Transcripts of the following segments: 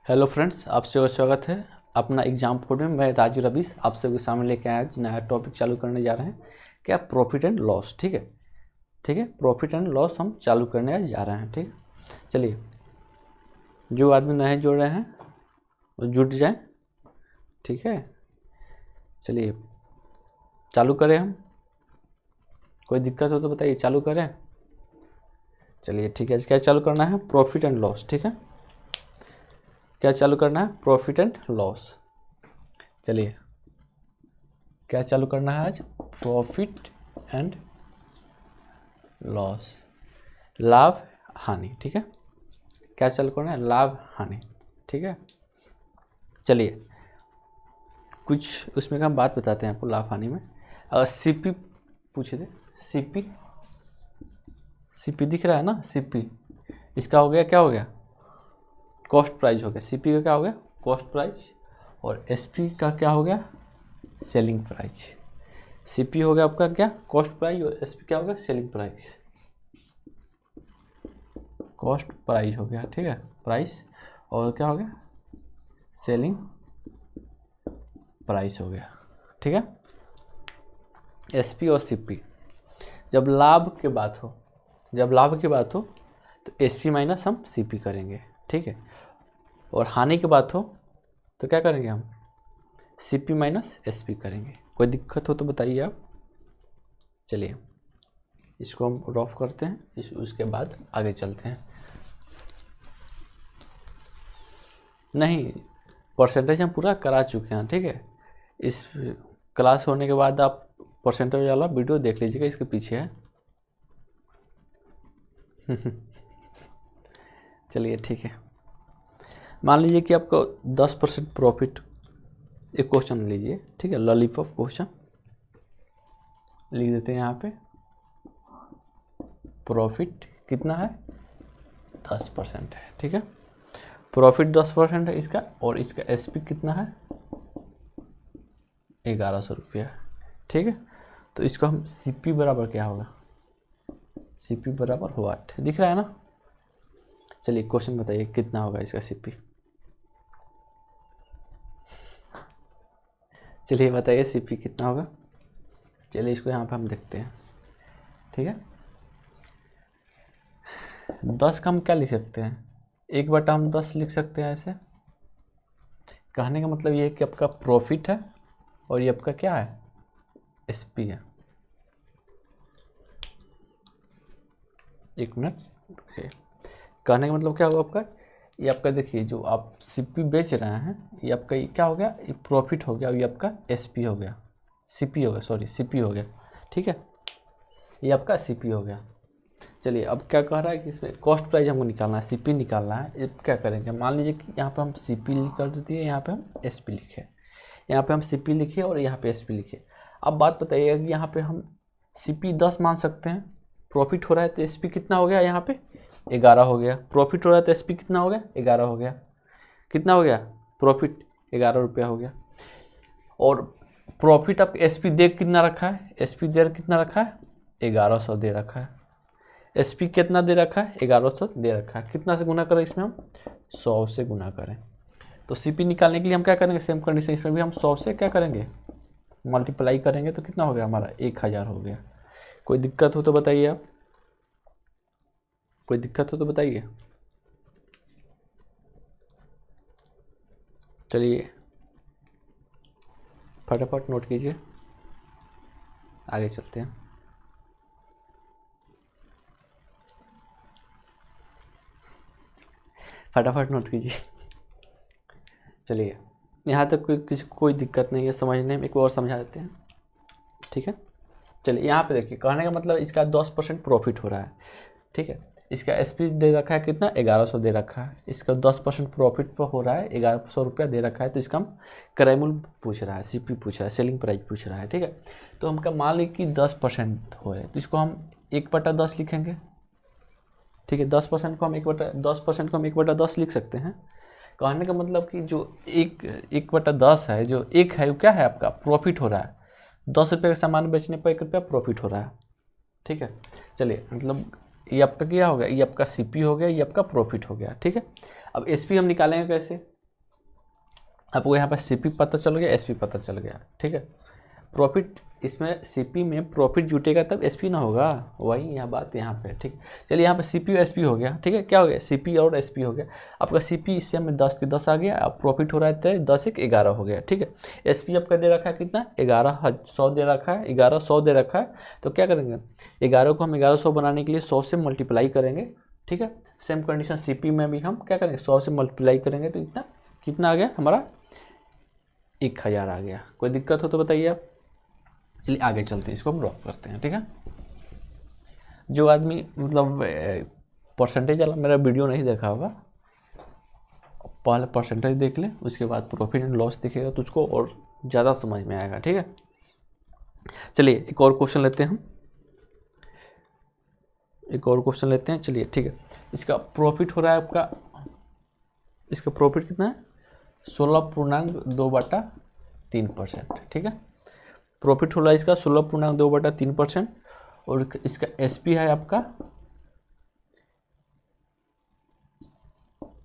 Hello friends, आप सबका स्वागत है अपना एग्जाम बोर्ड में। मैं राजू रवीश आप सबके सामने लेके आया नया टॉपिक चालू करने जा रहे हैं। क्या? Profit and loss. ठीक है, प्रॉफिट एंड लॉस हम चालू करने जा रहे हैं। ठीक है, चलिए जो आदमी नए जुड़ रहे हैं वो जुट जाए। ठीक है, चलिए चालू करें हम। कोई दिक्कत हो तो बताइए, चालू करें। चलिए ठीक है, क्या चालू करना है? Profit and loss. ठीक है, क्या चालू करना है? Profit and loss. चलिए क्या चालू करना है आज? प्रॉफिट एंड लॉस, लाभ हानि। ठीक है, क्या चालू करना है? लाभ हानि। ठीक है, चलिए कुछ उसमें का हम बात बताते हैं आपको लाभ हानि में। अगर सीपी पूछे थे, सीपी दिख रहा है ना? सीपी इसका हो गया, क्या हो गया? कॉस्ट प्राइस हो गया। सीपी का क्या हो गया? Cost price. और एसपी का क्या हो गया? Selling price. सीपी हो गया आपका क्या? Cost price. और एसपी क्या हो गया? Selling price. कॉस्ट प्राइस हो गया, ठीक है, प्राइस। और क्या हो गया? सेलिंग प्राइस हो गया। ठीक है, एसपी और सीपी। जब लाभ की बात हो तो एसपी माइनस हम सीपी करेंगे। ठीक है, और हानि की बात हो तो क्या करेंगे? हम सीपी माइनस एसपी करेंगे। कोई दिक्कत हो तो बताइए आप। चलिए इसको हम रॉफ करते हैं, उसके बाद आगे चलते हैं। नहीं, परसेंटेज हम पूरा करा चुके हैं। ठीक है, इस क्लास होने के बाद आप परसेंटेज वाला वीडियो देख लीजिएगा, इसके पीछे है। चलिए ठीक है, मान लीजिए कि आपको 10% प्रॉफिट। एक क्वेश्चन लीजिए, ठीक है, लॉलीपॉप क्वेश्चन लिख देते हैं यहाँ पे। प्रॉफिट कितना है? 10% है। ठीक है, प्रॉफिट 10% है इसका, और इसका एसपी कितना है? 1100 रुपया। ठीक है, तो इसको हम सीपी बराबर क्या होगा? सीपी बराबर व्हाट दिख रहा है ना? चलिए क्वेश्चन बताइए कितना होगा इसका सीपी। चलिए बताइए सीपी कितना होगा। चलिए इसको यहाँ पे हम देखते हैं। ठीक है, 10 का हम क्या लिख सकते हैं? 1/10 लिख सकते हैं ऐसे। कहने का मतलब ये है कि आपका प्रॉफिट है और ये आपका क्या है? एसपी है। एक मिनट, कहने का मतलब क्या होगा आपका? ये आपका देखिए, जो आप सीपी बेच रहे हैं ये आपका ये क्या हो गया? ये प्रॉफिट हो गया, और ये आपका एसपी हो गया, सीपी हो गया, सॉरी सीपी हो गया। ठीक है, ये आपका सीपी हो गया। चलिए अब क्या कह रहा है कि इसमें कॉस्ट प्राइस हमको निकालना है, सीपी निकालना है। अब क्या करेंगे? मान लीजिए कि यहाँ पे हम सीपी कर देते हैं, यहाँ पे हम एसपी लिखे, यहाँ पे हम सीपी लिखे और यहाँ पे एसपी लिखे। अब बात बताइए कि यहाँ पे हम सीपी 10 मान सकते हैं, प्रॉफिट हो रहा है तो एसपी कितना हो गया? यहाँ पे 11 हो गया। प्रॉफिट हो रहा है तो एसपी कितना हो गया? 11 हो गया। कितना हो गया? प्रॉफिट 11 रुपया हो गया। और प्रॉफिट आप एसपी दे कितना रखा है? एसपी दे कितना रखा है? 1100 दे रखा है। एसपी कितना दे रखा है? 1100 दे रखा है। कितना से गुना करें इसमें? हम 100 से गुना करें। तो सीपी निकालने के लिए हम क्या करेंगे? सेम कंडीशन इसमें भी हम 100 से क्या करेंगे? मल्टीप्लाई करेंगे तो कितना हो गया हमारा? 1000 हो गया। कोई दिक्कत हो तो बताइए आप। कोई दिक्कत हो तो बताइए। चलिए फटाफट नोट कीजिए, आगे चलते हैं। फटाफट नोट कीजिए। चलिए यहाँ तक कोई दिक्कत नहीं है समझने में। एक और समझा देते हैं, ठीक है। चलिए यहाँ पे देखिए, कहने का मतलब इसका 10% प्रॉफिट हो रहा है। ठीक है, इसका एसपी दे रखा है कितना? 1100 दे रखा है। इसका 10% प्रॉफिट पर हो रहा है, 1100 रुपया दे रखा है। तो इसका हम क्रय मूल्य पूछ रहा है, सीपी पूछ रहा है, सेलिंग प्राइस पूछ रहा है। ठीक है, तो हमका मान ली कि 10% हो रहा है तो इसको हम 1/10 लिखेंगे। ठीक है, 10% को हम 1/10 लिख सकते हैं। कहने का मतलब कि जो 1/10 है, जो एक है वो क्या है? आपका प्रॉफिट हो रहा है। 10 रुपये का सामान बेचने पर 1 रुपया प्रॉफिट हो रहा है। ठीक है, चलिए मतलब ये आपका क्या हो गया? ये आपका सीपी हो गया, ये आपका प्रॉफिट हो गया। ठीक है, अब एसपी हम निकालेंगे कैसे? आपको यहाँ पर सीपी पता चल गया, एसपी पता चल गया, ठीक है। प्रॉफिट इसमें सीपी में प्रॉफिट जुटेगा तब एसपी ना होगा, वही यहाँ बात यहाँ पे, ठीक है। चलिए यहाँ पे सीपी और एसपी हो गया, ठीक है। क्या हो गया, सीपी और एसपी हो गया। आपका सीपी इससे हमें 10 के 10 आ गया, अब प्रॉफिट हो रहा है तो 10 एक 11 हो गया, ठीक है। एसपी आपका दे रखा है कितना, 1100 दे रखा है, 1100 दे रखा है। तो क्या करेंगे, 11 को हम 1100 बनाने के लिए 100 से मल्टीप्लाई करेंगे, ठीक है। सेम कंडीशन सीपी में भी हम क्या करेंगे, 100 से मल्टीप्लाई करेंगे तो इतना कितना आ गया हमारा, 1000 आ गया। कोई दिक्कत हो तो बताइए आप। चलिए आगे चलते हैं, इसको हम ड्रॉप करते हैं, ठीक है। जो आदमी मतलब परसेंटेज वाला मेरा वीडियो नहीं देखा होगा, पहले परसेंटेज देख ले, उसके बाद प्रॉफिट एंड लॉस दिखेगा तो उसको और ज़्यादा समझ में आएगा, ठीक है। चलिए एक और क्वेश्चन लेते हैं हम, एक और क्वेश्चन लेते हैं, चलिए ठीक है। इसका प्रॉफिट हो रहा है आपका, इसका प्रॉफिट कितना है, 16.2/3%, ठीक है। प्रॉफिट हो रहा है इसका 16.2/3%, और इसका एसपी है आपका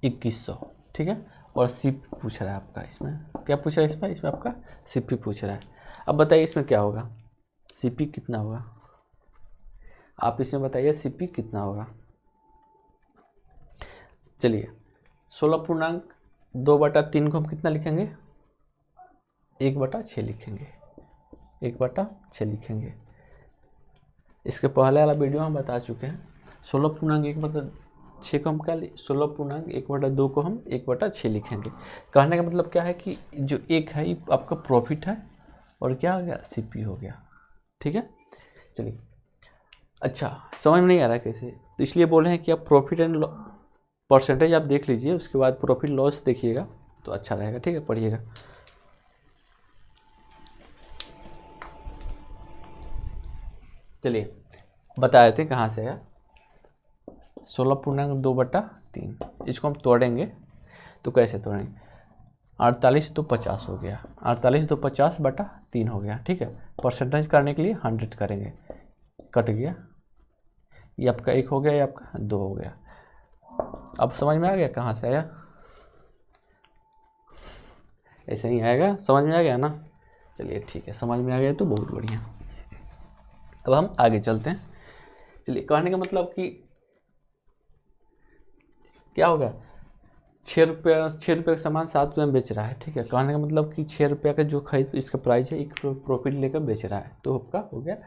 2100, ठीक है। और सीपी पूछ रहा है आपका, इसमें क्या पूछ रहा है, इसमें आपका सीपी पूछ रहा है। अब बताइए इसमें क्या होगा, सीपी कितना होगा, आप इसमें बताइए सीपी कितना होगा। चलिए 16.2/3 को हम कितना लिखेंगे, 1/6 लिखेंगे, 1/6 लिखेंगे। इसके पहले वाला वीडियो हम बता चुके हैं, 16.1/6 को हम क्या 16.1/2 को हम 1/6 लिखेंगे। कहने का मतलब क्या है कि जो एक है आपका प्रॉफिट है, और क्या हो गया, सीपी हो गया, ठीक है। चलिए अच्छा, समझ में नहीं आ रहा है कैसे, तो इसलिए बोल रहे हैं कि आप प्रॉफिट एंड परसेंटेज आप देख लीजिए, उसके बाद प्रॉफिट लॉस देखिएगा तो अच्छा रहेगा, ठीक है, पढ़िएगा। चलिए बता देते हैं कहाँ से आया, 16.2/3, इसको हम तोड़ेंगे तो कैसे तोड़ेंगे, 48 तो 50 हो गया, 48 तो 50/3 हो गया, ठीक है। परसेंटेज करने के लिए 100 करेंगे, कट गया, ये आपका 1 हो गया, ये आपका 2 हो गया। अब समझ में आ गया कहाँ से आया, ऐसे ही आएगा, समझ में आ गया ना। चलिए ठीक है, समझ में आ गया तो बहुत बढ़िया। अब हम आगे चलते हैं। चलिए कहने का मतलब कि क्या होगा, 6 रुपये का सामान 7 रुपये में बेच रहा है, ठीक है। कहने का मतलब कि 6 रुपये का जो खरीद इसका प्राइस है, एक प्रॉफिट लेकर बेच रहा है, तो आपका हो गया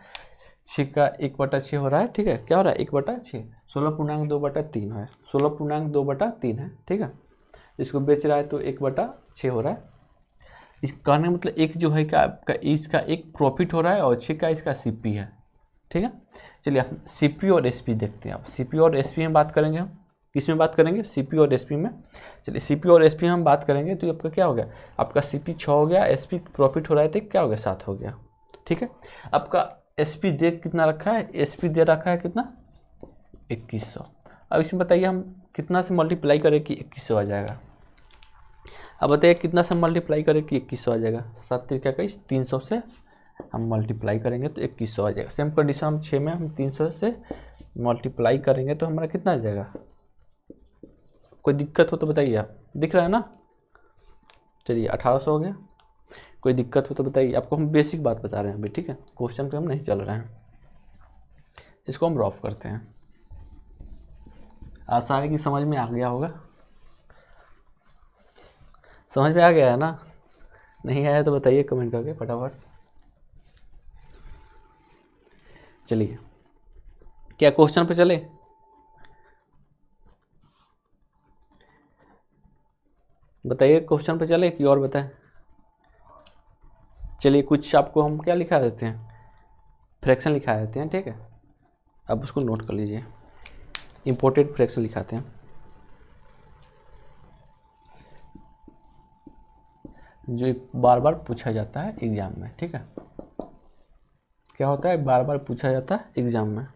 6 का 1/6 हो रहा है, ठीक है। क्या हो रहा है, 1/6, 16.2/3 है, 16.2/3 है, ठीक है। इसको बेच रहा है तो 1/6 हो रहा है। इस कहने का मतलब एक जो है क्या आपका, इसका एक प्रॉफिट हो रहा है और 6 का इसका सीपी है, ठीक है। चलिए हम सीपी और एसपी देखते हैं। अब सीपी और एसपी में बात करेंगे, हम किस में बात करेंगे, सीपी और एसपी में। चलिए सीपी और एसपी में हम बात करेंगे तो आपका क्या हो गया, आपका सीपी 6 हो गया, एसपी प्रॉफिट हो रहा है तो क्या हो गया, 7 हो गया, ठीक है। आपका एसपी दे कितना रखा है, एसपी दे रखा है कितना, 2100। अब इसमें बताइए हम कितना से मल्टीप्लाई करें कि 2100 आ जाएगा। अब बताइए कितना से मल्टीप्लाई करें कि 2100 आ जाएगा, 7 त्रिक 21, 300 से हम मल्टीप्लाई करेंगे तो 2100 आ जाएगा। सेम कंडीशन हम 6 में हम 300 से मल्टीप्लाई करेंगे तो हमारा कितना आ जाएगा। कोई दिक्कत हो तो बताइए आप, दिख रहा है ना। चलिए 1800 हो गया। कोई दिक्कत हो तो बताइए, आपको हम बेसिक बात बता रहे हैं अभी, ठीक है, क्वेश्चन पे हम नहीं चल रहे हैं। इसको हम रॉफ करते हैं। आशा है कि समझ में आ गया होगा, समझ में आ गया है ना। नहीं आया तो बताइए कमेंट करके फटाफट। चलिए क्या क्वेश्चन पे चले, बताइए क्वेश्चन पे चले कि और बताएं। चलिए कुछ आपको हम क्या लिखा देते हैं, फ्रैक्शन लिखा देते हैं, ठीक है। अब उसको नोट कर लीजिए, इंपॉर्टेंट फ्रैक्शन लिखाते हैं जो बार बार पूछा जाता है एग्जाम में, ठीक है। क्या होता है, बार बार पूछा जाता है एग्जाम में।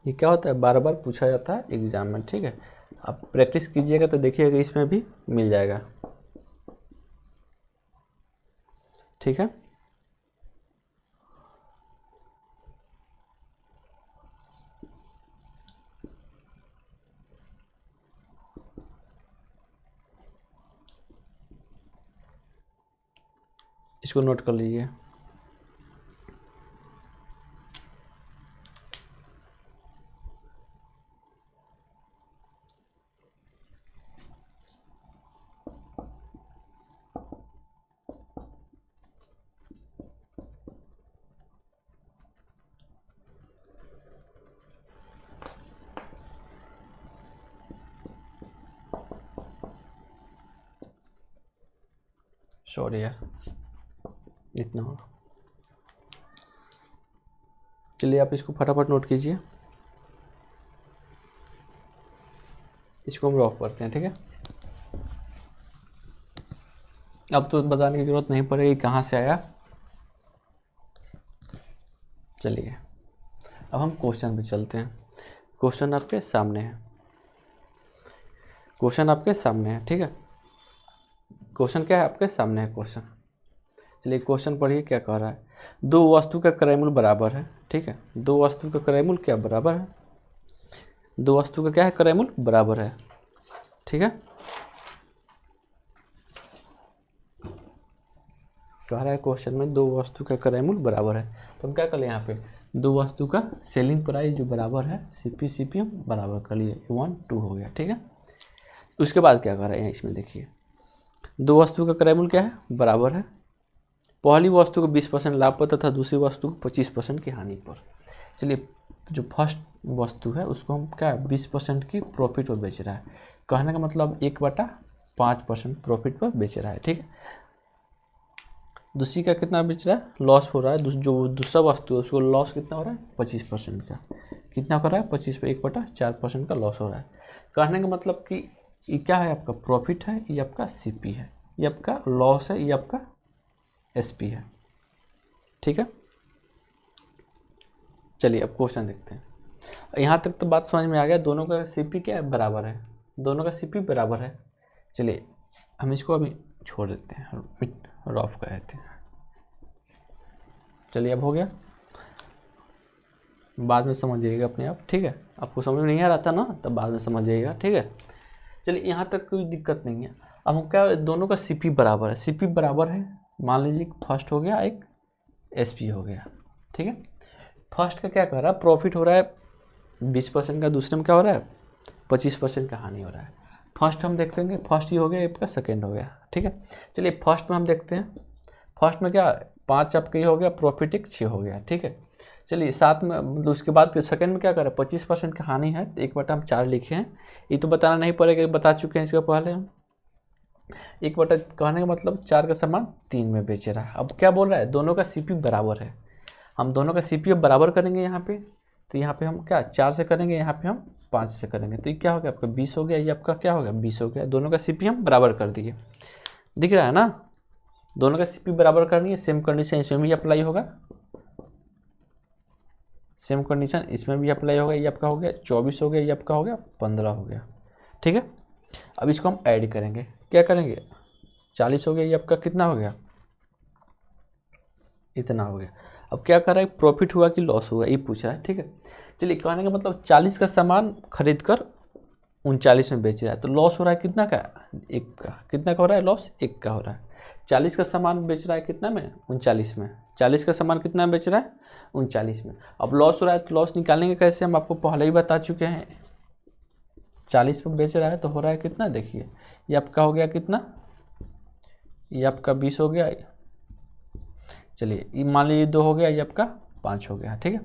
ये क्या होता है, बार बार पूछा जाता है एग्जाम में, ठीक है। आप प्रैक्टिस कीजिएगा तो देखिएगा इसमें भी मिल जाएगा, ठीक है। इसको नोट कर लीजिए। सॉरी यार, इतना होगा। चलिए आप इसको फटाफट नोट कीजिए, इसको हम रॉफ करते हैं, ठीक है। अब तो बताने की जरूरत नहीं पड़ेगी कहाँ से आया। चलिए अब हम क्वेश्चन पे चलते हैं। क्वेश्चन आपके सामने है, क्वेश्चन आपके सामने है, ठीक है। क्वेश्चन क्या है, आपके सामने है क्वेश्चन। चलिए क्वेश्चन पढ़िए क्या कह रहा है। दो वस्तु का क्रयमूल्य बराबर है, ठीक है। दो वस्तु का क्रयमूल्य क्या बराबर है, दो वस्तु का क्या है, क्रयमूल्य बराबर है, ठीक है। कह रहा है क्वेश्चन में दो वस्तु का क्रयमूल्य बराबर है, तो हम क्या कर ले यहाँ पे, दो वस्तु का सेलिंग प्राइस जो बराबर है CP हम बराबर कर लिए, 1 2 हो गया, ठीक है। उसके बाद क्या कर रहे हैं इसमें देखिए, दो वस्तु का क्रयमूल्य क्या है, बराबर है। पहली वस्तु को 20% लाभ पर तथा दूसरी वस्तु को 25% की हानि पर। चलिए जो फर्स्ट वस्तु है उसको हम क्या 20% की प्रॉफिट पर बेच रहा है, कहने का मतलब 1/5% प्रॉफिट पर बेच रहा है, ठीक है। दूसरी का कितना बेच रहा है, लॉस हो रहा है। जो दूसरा वस्तु है उसको लॉस कितना हो रहा है, 25% का। कितना कर रहा है, 25 पे 1/4% का लॉस हो रहा है। कहने का मतलब कि ये क्या है, आपका प्रॉफिट है, ये आपका CP है, ये आपका लॉस है, ये आपका SP है, ठीक है। चलिए अब क्वेश्चन देखते हैं। यहाँ तक तो बात समझ में आ गया, दोनों का CP क्या है, बराबर है, दोनों का CP बराबर है। चलिए हम इसको अभी छोड़ देते हैं, रॉफ कर देते हैं। चलिए अब हो गया, बाद में समझिएगा अपने आप, ठीक है। आपको समझ में नहीं आ रहा था ना, तब बाद में समझिएगा, ठीक है। चलिए यहाँ तक कोई दिक्कत नहीं है। अब हम क्या, दोनों का CP बराबर है, CP बराबर है, मान लीजिए फर्स्ट हो गया, एक SP हो गया, ठीक है। फर्स्ट का क्या कर रहा है, प्रॉफिट हो रहा है 20% का, दूसरे में क्या हो रहा है 25% का हानि हो रहा है। फर्स्ट हम देखते हैं, फर्स्ट ही हो गया, आपका सेकेंड हो गया, ठीक है। चलिए फर्स्ट में हम देखते हैं, फर्स्ट में क्या 5 आपका ये हो गया, प्रॉफिट 6 हो गया, ठीक है। चलिए साथ में उसके बाद सेकंड में क्या करें, 25% की हानि है, तो 1/4 लिखे हैं। ये तो बताना नहीं पड़ेगा, बता चुके हैं इसके पहले हम। 1/, कहने का मतलब 4 का सामान 3 में बेच रहा है। अब क्या बोल रहा है, दोनों का CP बराबर है, हम दोनों का CP बराबर करेंगे यहाँ पे, तो यहाँ पे हम क्या 4 से करेंगे, यहाँ पे हम 5 से करेंगे, तो ये क्या हो गया आपका 20 हो गया, ये आपका क्या हो गया 20 हो गया। दोनों का CP हम बराबर कर दिए, दिख रहा है ना, दोनों का CP बराबर करनी है। सेम कंडीशन इसमें भी अप्लाई होगा, सेम कंडीशन इसमें भी अप्लाई होगा। ये आपका हो गया 24 हो गया, ये आपका हो गया 15 हो गया, ठीक है। अब इसको हम ऐड करेंगे, क्या करेंगे 40 हो गया, ये आपका कितना हो गया, इतना हो गया। अब क्या कर रहा है, प्रॉफिट हुआ कि लॉस हुआ, ये पूछ रहा है, ठीक है। चलिए कहने का मतलब 40 का सामान खरीद कर 39 में बेच रहा है, तो लॉस हो रहा है कितना का, 1 का। कितना का हो रहा है लॉस, 1 का हो रहा है। 40 का सामान बेच रहा है कितना में, 39 में। 40 का सामान कितना में बेच रहा है, 39 में। अब लॉस हो रहा है, तो लॉस निकालेंगे कैसे, हम आपको पहले ही बता चुके हैं। 40 में बेच रहा है तो हो रहा है कितना, देखिए ये आपका हो गया कितना, ये आपका 20 हो गया। चलिए ये मान लीजिए 2 हो गया, ये आपका 5 हो गया, ठीक है।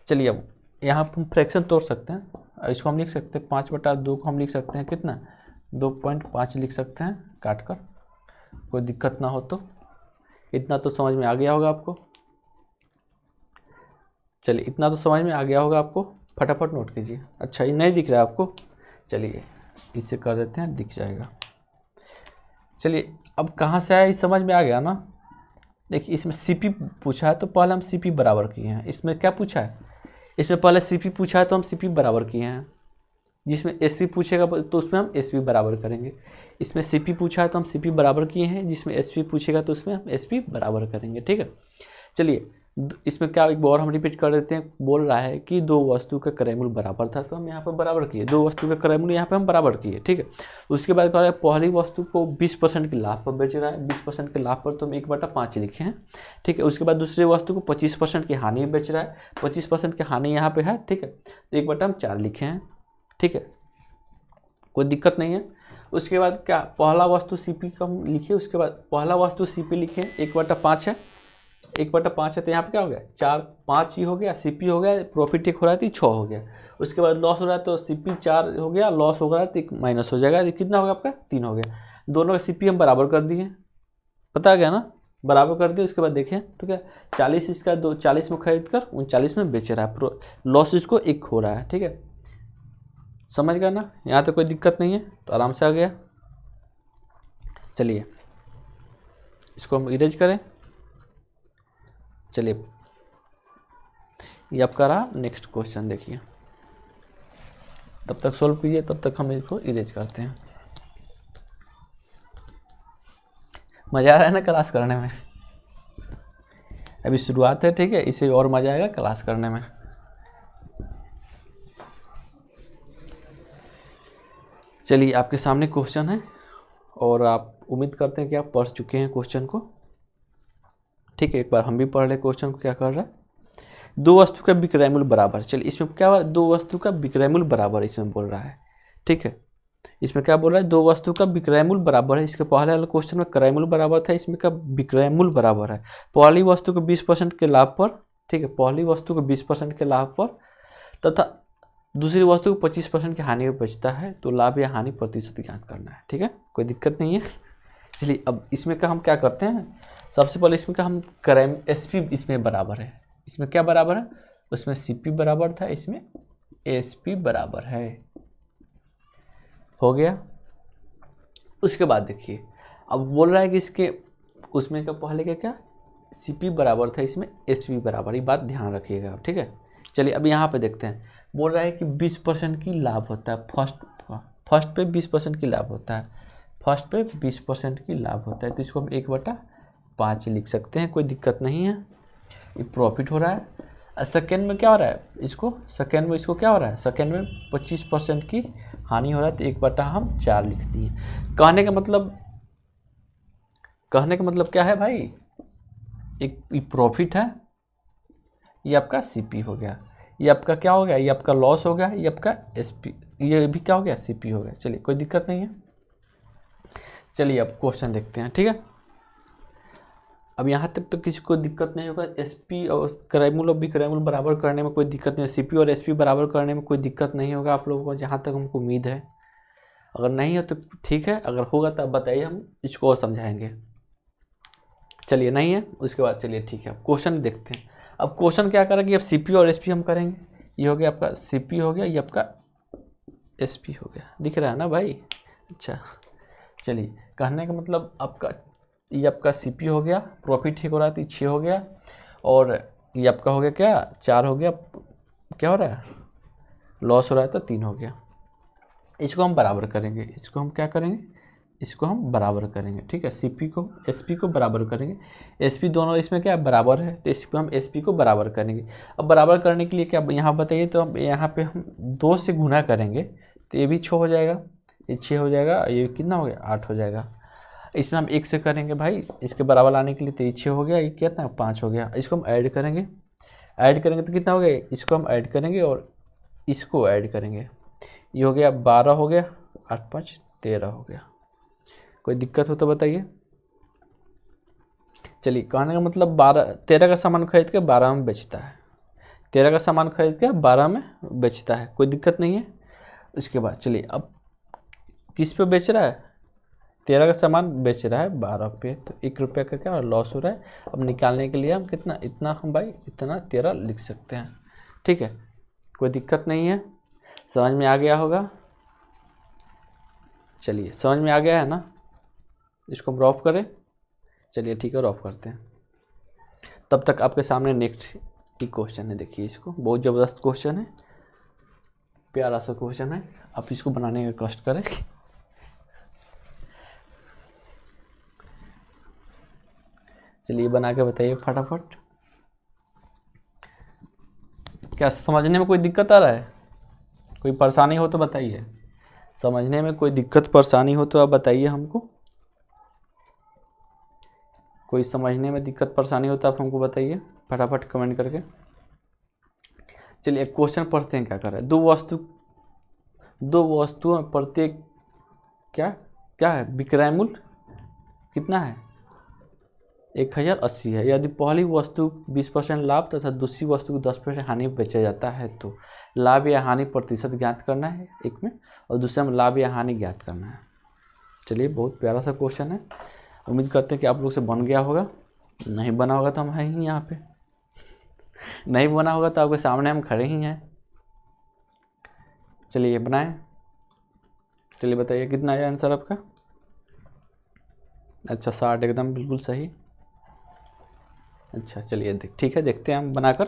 चलिए अब यहाँ पर हम फ्रैक्शन तोड़ सकते हैं, इसको हम लिख सकते हैं 5/2 को हम लिख सकते हैं कितना, 2.5 लिख सकते हैं काट कर, कोई दिक्कत ना हो तो। इतना तो समझ में आ गया होगा आपको। चलिए इतना तो समझ में आ गया होगा आपको, फटाफट नोट कीजिए। अच्छा ये नहीं दिख रहा है आपको, चलिए इससे कर देते हैं, दिख जाएगा। चलिए अब कहाँ से आया, ये समझ में आ गया ना। देखिए इसमें CP पूछा है, तो पहले हम CP बराबर किए हैं। इसमें क्या पूछा है, इसमें पहले CP पूछा है तो हम CP बराबर किए हैं। जिसमें SP पूछेगा तो उसमें हम SP बराबर करेंगे। इसमें CP पूछा है तो हम CP बराबर किए हैं, जिसमें SP पूछेगा तो उसमें हम SP बराबर करेंगे, ठीक है। चलिए इसमें क्या एक बार हम रिपीट कर देते हैं, बोल रहा है कि दो वस्तु का क्रय मूल्य बराबर था, तो हम यहाँ पर बराबर किए, दो वस्तु का क्रय मूल्य यहाँ पे हम बराबर किए, ठीक है। उसके बाद कह रहा है पहली वस्तु को 20% के लाभ पर बेच रहा है, 20% के लाभ पर तो हम 1/5 लिखे हैं, ठीक है। उसके बाद दूसरी वस्तु को 25% की हानि में बेच रहा है, 25% की हानि यहाँ पे है, ठीक है, तो 1/4 लिखे हैं, ठीक है, कोई दिक्कत नहीं है। उसके बाद क्या पहला वस्तु सीपी का हम लिखे, उसके बाद पहला वस्तु सीपी लिखे 1/5 है, 1/5 है, तो यहाँ पे क्या हो गया 4 5 ही हो गया, सीपी हो गया, प्रॉफिट 1 हो रहा है तो 6 हो गया। उसके बाद लॉस हो रहा है तो सीपी 4 हो गया, लॉस हो रहा है तो 1 माइनस हो जाएगा, कितना हो गया आपका 3 हो गया। दोनों का सीपी हम बराबर कर दिए, पता गया ना, बराबर कर दिए। उसके बाद देखें तो क्या 40 इसका 40 में खरीद कर 39 में बेच रहा है, लॉस इसको 1 हो रहा है, ठीक है, समझ गया ना, यहाँ तो कोई दिक्कत नहीं है, तो आराम से आ गया। चलिए इसको हम इरेज करें, चलिए ये आपका रहा नेक्स्ट क्वेश्चन, देखिए तब तक सॉल्व कीजिए, तब तक हम इसको इरेज करते हैं। मज़ा आ रहा है ना क्लास करने में, अभी शुरुआत है, ठीक है, इससे और मज़ा आएगा क्लास करने में। चलिए आपके सामने क्वेश्चन है और आप उम्मीद करते हैं कि आप पढ़ चुके हैं क्वेश्चन को, ठीक है। एक बार हम भी पढ़ ले क्वेश्चन को क्या कर रहा है। दो वस्तु का विक्रय मूल्य बराबर, चलिए इसमें क्या हुआ, दो वस्तु का विक्रय मूल्य बराबर इसमें बोल रहा है, ठीक है। इसमें क्या बोल रहा है, दो वस्तु का विक्रय मूल्य बराबर है। इसके पहले वाले क्वेश्चन में क्रय मूल्य बराबर था, इसमें का विक्रय मूल्य बराबर है। पहली वस्तु को 20% के लाभ पर, ठीक है, पहली वस्तु को 20% के लाभ पर तथा दूसरी वस्तु को 25% की हानि में बेचता है, तो लाभ या हानि प्रतिशत ज्ञात करना है, ठीक है, कोई दिक्कत नहीं है। चलिए अब इसमें का हम क्या करते हैं, सबसे पहले इसमें का हम क्रय एसपी इसमें बराबर है, इसमें क्या बराबर है, उसमें सीपी बराबर था, इसमें एसपी बराबर है, हो गया। उसके बाद देखिए अब बोल रहा है कि इसके उसमें का पहले क्या सीपी बराबर था, इसमें एसपी बराबर, ये बात ध्यान रखिएगा आप, ठीक है। चलिए अब यहाँ पे देखते हैं, बोल रहा है कि 20% की लाभ होता है, फर्स्ट पे 20% की लाभ होता है, फर्स्ट पे 20% की लाभ होता है, तो इसको हम 1/5 लिख सकते हैं, कोई दिक्कत नहीं है, ये प्रॉफिट हो रहा है। सेकेंड में क्या हो रहा है, इसको सेकेंड में इसको क्या हो रहा है, सेकेंड में 25% की हानि हो रहा है, तो 1/4 लिख दिए। कहने का मतलब क्या है भाई, एक प्रॉफिट है, ये आपका सीपी हो गया, ये आपका क्या हो गया, ये आपका लॉस हो गया, ये आपका एसपी, ये भी क्या हो गया सीपी हो गया। चलिए कोई दिक्कत नहीं है। चलिए अब क्वेश्चन देखते हैं, ठीक है। अब यहाँ तक तो किसी को दिक्कत नहीं होगा, एसपी और क्रय मूल्य और विक्रय मूल्य बराबर करने में कोई दिक्कत नहीं है, सीपी और एसपी बराबर करने में कोई दिक्कत नहीं होगा आप लोगों को, जहाँ तक हमको उम्मीद है। अगर नहीं है तो ठीक है, अगर होगा तो आप बताइए, हम इसको और समझाएंगे। चलिए नहीं है, उसके बाद चलिए ठीक है, अब क्वेश्चन देखते हैं। अब क्वेश्चन क्या करेंगे, अब सीपी और एसपी हम करेंगे, ये हो गया आपका सीपी हो गया, ये आपका एसपी हो गया, दिख रहा है ना भाई, अच्छा। चलिए कहने का मतलब आपका ये आपका सीपी हो गया, प्रॉफिट ठीक हो रहा है तो 6 हो गया, और ये आपका हो गया क्या 4 हो गया, क्या हो रहा है लॉस हो रहा है तो 3 हो गया। इसको हम बराबर करेंगे, इसको हम क्या करेंगे, इसको हम बराबर करेंगे, ठीक है। सीपी को एसपी को बराबर करेंगे, एसपी दोनों इसमें क्या बराबर है, तो इसको हम एसपी को बराबर करेंगे। अब बराबर करने के लिए क्या यहाँ बताइए, तो हम यहाँ पे हम 2 से गुना करेंगे, तो ये भी 6 हो जाएगा, ये 6 हो जाएगा, ये कितना हो गया 8 हो जाएगा। इसमें हम 1 से करेंगे भाई, इसके बराबर लाने के लिए, तो ये 6 हो गया, ये कितना 5 हो गया। इसको हम ऐड करेंगे तो कितना हो गया, इसको हम ऐड करेंगे और इसको ऐड करेंगे, ये हो गया 12 हो गया, 8 5 13 हो गया। कोई दिक्कत हो तो बताइए। चलिए कहने का मतलब 13 का सामान खरीद के 12 में बेचता है, 13 का सामान खरीद के 12 में बेचता है, कोई दिक्कत नहीं है। उसके बाद चलिए अब किस पे बेच रहा है, 13 का सामान बेच रहा है 12 पे, तो 1 रुपये का क्या लॉस हो रहा है। अब निकालने के लिए हम कितना, इतना हम भाई इतना 13 लिख सकते हैं, ठीक है, कोई दिक्कत नहीं है, समझ में आ गया होगा। चलिए समझ में आ गया है ना, इसको हम रॉफ करें, चलिए ठीक है रॉफ करते हैं। तब तक आपके सामने नेक्स्ट एक क्वेश्चन है, देखिए इसको, बहुत ज़बरदस्त क्वेश्चन है, प्यारा सा क्वेश्चन है, आप इसको बनाने का कष्ट करें। चलिए बना के बताइए फटाफट। क्या समझने में कोई दिक्कत आ रहा है? कोई परेशानी हो तो बताइए। समझने में कोई दिक्कत परेशानी हो तो आप बताइए हमको। कोई समझने में दिक्कत परेशानी हो तो आप हमको बताइए फटाफट कमेंट करके। चलिए एक क्वेश्चन पढ़ते हैं क्या कर रहा है। दो वस्तुओं में प्रत्येक क्या क्या है विक्रय मूल्य कितना है? 1080 है। यदि पहली वस्तु 20% लाभ तथा दूसरी वस्तु को 10% हानि बेचा जाता है तो लाभ या हानि प्रतिशत ज्ञात करना है एक में, और दूसरे में लाभ या हानि ज्ञात करना है। चलिए बहुत प्यारा सा क्वेश्चन है। उम्मीद करते हैं कि आप लोग से बन गया होगा। नहीं बना होगा तो हम हैं ही यहाँ पे। नहीं बना होगा तो आपके सामने हम खड़े ही हैं। चलिए बनाएं। चलिए बताइए कितना है आंसर आपका? अच्छा 60 एकदम बिल्कुल सही। अच्छा चलिए ठीक है, देखते हैं हम बनाकर।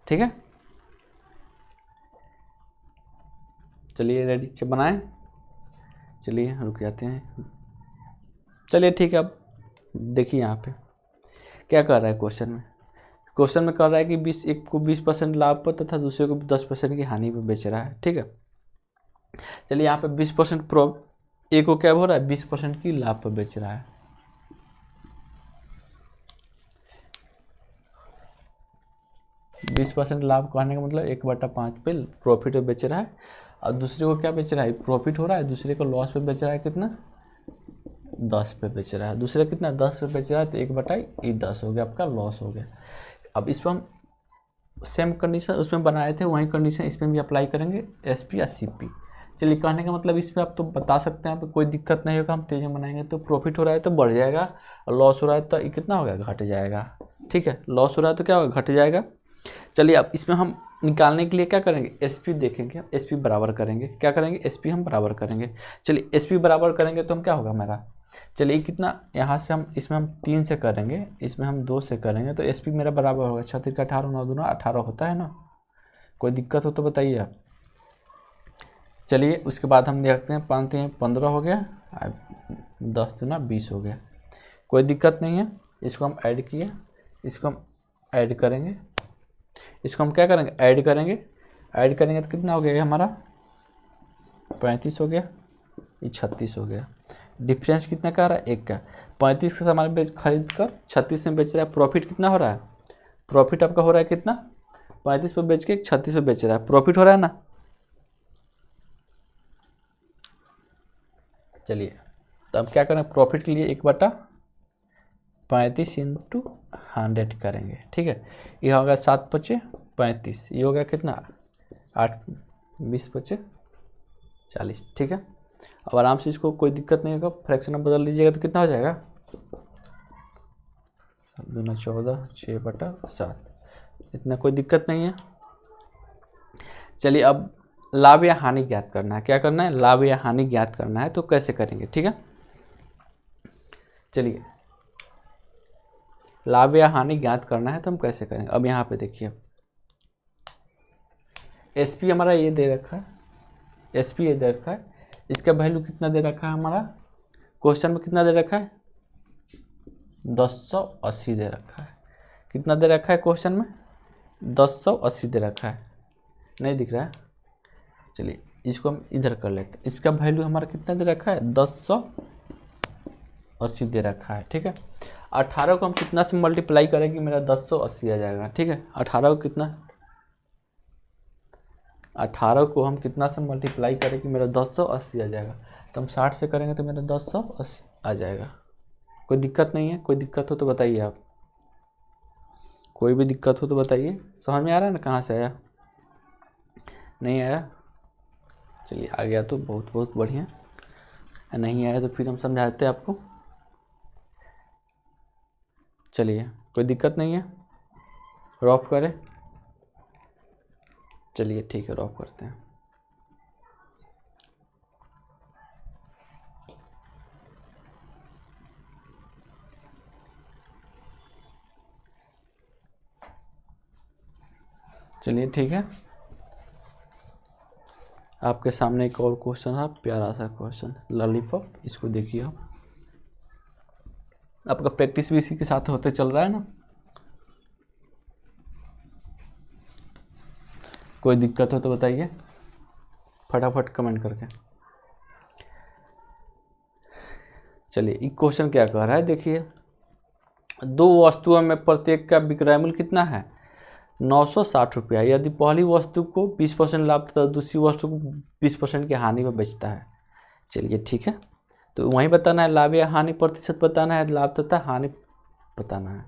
ठीक है चलिए रेडी बनाएं। चलिए रुक जाते हैं। चलिए ठीक है, अब देखिए यहाँ पे क्या कर रहा है क्वेश्चन में। क्वेश्चन में कर रहा है कि एक को 20% लाभ पर तथा दूसरे को 10% की हानि पर बेच रहा है। ठीक है चलिए यहाँ पे 20% एक को क्या हो रहा है 20% की लाभ पर बेच रहा है। बीस % लाभ कहने का मतलब 1/5 पे प्रॉफिट पे बेच रहा है, और दूसरे को क्या बेच रहा है प्रॉफिट हो रहा है, दूसरे को लॉस पे बेच रहा है कितना 10 पे बेच रहा है। दूसरा कितना 10 पे बेच रहा है तो 1/10 हो गया आपका लॉस हो गया। अब इस पर हम सेम कंडीशन उसमें बनाए थे वही कंडीशन इसमें भी अप्लाई करेंगे एसपी या सीपी। चलिए कहने का मतलब इस पर आप तो बता सकते हैं, कोई दिक्कत नहीं होगा। हम तेज में बनाएंगे तो प्रॉफिट हो रहा है तो बढ़ जाएगा, और लॉस हो रहा है तो ये कितना होगा घट जाएगा। ठीक है लॉस हो रहा है तो क्या होगा घट जाएगा। चलिए अब इसमें हम निकालने के लिए क्या करेंगे एसपी देखेंगे, एसपी बराबर करेंगे। क्या करेंगे एसपी हम बराबर करेंगे। चलिए एसपी बराबर करेंगे तो हम क्या होगा मेरा, चलिए कितना यहाँ से हम इसमें हम 3 से करेंगे, इसमें हम 2 से करेंगे तो एसपी मेरा बराबर होगा 36 का 18 9 दूना 18 होता है ना। कोई दिक्कत हो तो बताइए आप। चलिए उसके बाद हम देखते हैं 5 3 15 हो गया, 10 दूना 20 हो गया। कोई दिक्कत नहीं है। इसको हम ऐड किए, इसको हम ऐड करेंगे, इसको हम क्या करेंगे ऐड करेंगे। ऐड करेंगे तो कितना हो गया हमारा 35 हो गया, ये 36 हो गया। डिफरेंस कितना का आ रहा है 1 का। 35 का सामान खरीद कर 36 में बेच रहा है, प्रॉफिट कितना हो रहा है, प्रॉफिट आपका हो रहा है कितना 35 पे बेच के 36 पे बेच रहा है, प्रॉफिट हो रहा है ना। चलिए तो अब क्या करें प्रॉफिट के लिए 1/35 इंटू 100 करेंगे। ठीक है ये होगा 7 × 35, ये हो गया कितना 8 20 × 40। ठीक है अब आराम से इसको कोई दिक्कत नहीं होगा, फ्रैक्शन में बदल लीजिएगा तो कितना हो जाएगा 2 14 6/7। इतना कोई दिक्कत नहीं है। चलिए अब लाभ या हानि ज्ञात करना है। क्या करना है लाभ या हानि ज्ञात करना है, तो कैसे करेंगे। ठीक है चलिए लाभ या हानि ज्ञात करना है तो हम कैसे करेंगे। अब यहाँ पे देखिए एसपी हमारा ये दे रखा है, एसपी ये दे रखा है, इसका वैल्यू कितना दे रखा है हमारा क्वेश्चन में कितना दे रखा है 1080 दे रखा है। कितना दे रखा है क्वेश्चन में 1080 दे रखा है, नहीं दिख रहा है। चलिए इसको हम इधर कर लेते हैं, इसका वैल्यू हमारा कितना दे रखा है 1080 दे रखा है। ठीक है 18 को हम कितना से मल्टीप्लाई करेंगे मेरा 1080 आ जाएगा। ठीक है 18 को कितना 18 को हम कितना से मल्टीप्लाई करें कि मेरा 1080 आ जाएगा, तो हम 60 से करेंगे तो मेरा 1080 आ जाएगा। कोई दिक्कत नहीं है। कोई दिक्कत हो तो बताइए आप, कोई भी दिक्कत हो तो बताइए। समझ में आ रहा है ना कहाँ से आया, नहीं आया चलिए आ गया तो बहुत बहुत बढ़िया, नहीं आया तो फिर हम समझाते हैं आपको। चलिए कोई दिक्कत नहीं है, रॉफ करें। चलिए ठीक है रॉफ करते हैं। चलिए ठीक है आपके सामने एक और क्वेश्चन है, प्यारा सा क्वेश्चन लॉलीपॉप। इसको देखिए आप, आपका प्रैक्टिस भी इसी के साथ होते चल रहा है ना। कोई दिक्कत हो तो बताइए फटाफट कमेंट करके। चलिए ये क्वेश्चन क्या कह रहा है, देखिए दो वस्तुओं में प्रत्येक का विक्रय मूल्य कितना है 960 रुपया। यदि पहली वस्तु को 20% लाभ तथा दूसरी वस्तु को 20% की हानि में बेचता है। चलिए ठीक है, तो वहीं बताना है लाभ या हानि प्रतिशत बताना है, लाभ तथा हानि बताना है।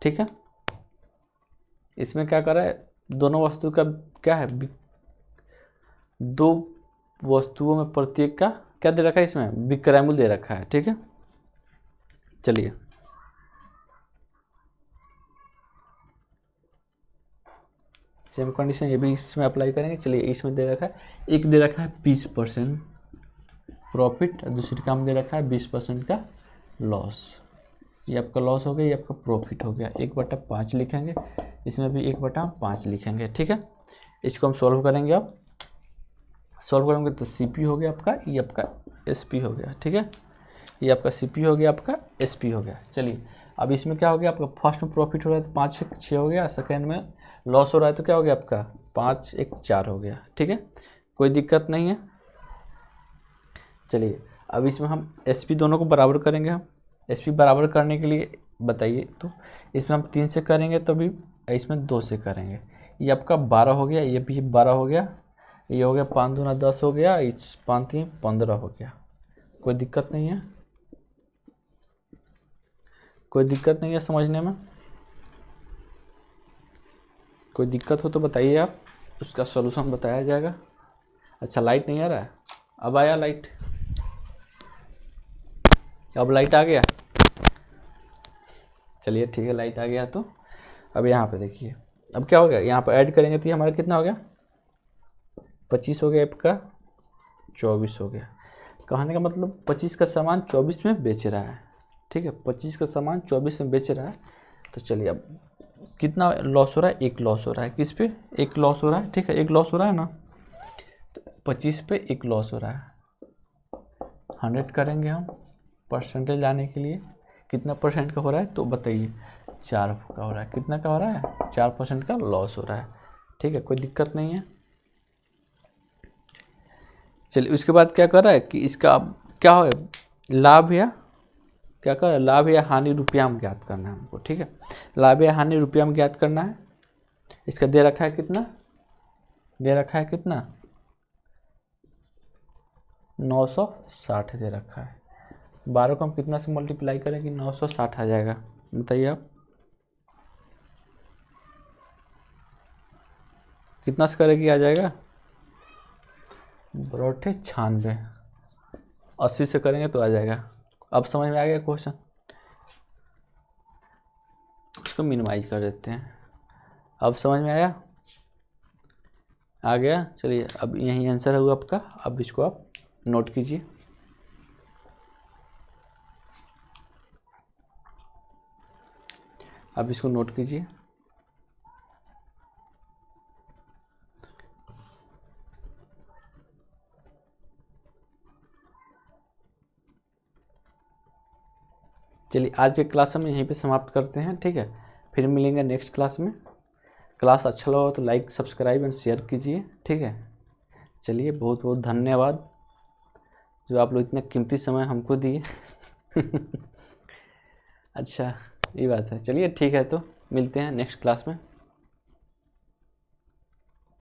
ठीक है, इसमें क्या कर रहा है, दोनों वस्तु का क्या है, दो वस्तुओं में प्रत्येक का क्या दे रखा है, इसमें विक्रय मूल्य दे रखा है। ठीक है, चलिए सेम कंडीशन ये भी इसमें अप्लाई करेंगे। चलिए इसमें दे रखा है, एक दे रखा है 20% प्रॉफिट, दूसरी का दे रखा है 20% का लॉस। ये आपका लॉस हो गया, ये आपका प्रॉफिट हो गया। 1/5 लिखेंगे, इसमें भी 1/5 लिखेंगे। ठीक है, इसको हम सॉल्व करेंगे। अब सॉल्व करेंगे तो CP हो गया आपका, ये आपका SP हो गया। ठीक है, ये आपका CP हो गया, आपका SP हो गया। चलिए अब इसमें क्या हो गया, आपका फर्स्ट में प्रॉफिट हो रहा है तो 5 1 6 हो गया, सेकेंड में लॉस हो रहा है तो क्या हो गया आपका 5 1 4 हो गया। ठीक है, कोई दिक्कत नहीं है। चलिए अब इसमें हम SP दोनों को बराबर करेंगे। हम SP बराबर करने के लिए बताइए, तो इसमें हम 3 से करेंगे तभी, इसमें 2 से करेंगे। ये आपका 12 हो गया, ये भी 12 हो गया, ये हो गया 5 दूना 10 हो गया, 5 3 15 हो गया। कोई दिक्कत नहीं है, कोई दिक्कत नहीं है समझने में। कोई दिक्कत हो तो बताइए आप, उसका सॉल्यूशन बताया जाएगा। अच्छा लाइट नहीं आ रहा है, अब आया लाइट, अब लाइट आ गया। चलिए ठीक है, लाइट आ गया। तो अब यहाँ पे देखिए, अब क्या हो गया, यहाँ पर ऐड करेंगे तो ये हमारा कितना हो गया 25 हो गया, आपका 24 हो गया। कहने का मतलब 25 का सामान 24 में बेच रहा है। ठीक है, 25 का सामान 24 में बेच रहा है। तो चलिए अब कितना लॉस हो रहा है, एक लॉस हो रहा है, किस पे एक लॉस हो रहा है। ठीक है, एक लॉस हो रहा है ना, तो 25 पे एक लॉस हो रहा है। 100 करेंगे हम परसेंटेज लाने के लिए, कितना परसेंट का हो रहा है तो बताइए 4 का हो रहा है। कितना का हो रहा है 4% का लॉस हो रहा है। ठीक है, कोई दिक्कत नहीं है। चलिए उसके बाद क्या कर रहा है कि इसका क्या हो लाभ या क्या कर रहा है, लाभ या हानि रुपया में ज्ञात करना है हमको। ठीक है, लाभ या हानि रुपया में ज्ञात करना है। इसका दे रखा है कितना, दे रखा है कितना 960 दे रखा है। 12 को हम कितना से मल्टीप्लाई करें कि 960 आ जाएगा, बताइए आप कितना से करेगी आ जाएगा 96, 80 से करेंगे तो आ जाएगा। अब समझ में आ गया क्वेश्चन, इसको मिनिमाइज कर देते हैं। अब समझ में आया, आ गया। चलिए अब यही आंसर होगा आपका। अब इसको आप नोट कीजिए। अब इसको नोट कीजिए। चलिए आज के क्लास हम यहीं पे समाप्त करते हैं। ठीक है, फिर मिलेंगे नेक्स्ट क्लास में। क्लास अच्छा लगा तो लाइक सब्सक्राइब एंड शेयर कीजिए। ठीक है, चलिए बहुत बहुत धन्यवाद जो आप लोग इतना कीमती समय हमको दिए। अच्छा ये बात है, चलिए ठीक है, तो मिलते हैं नेक्स्ट क्लास में।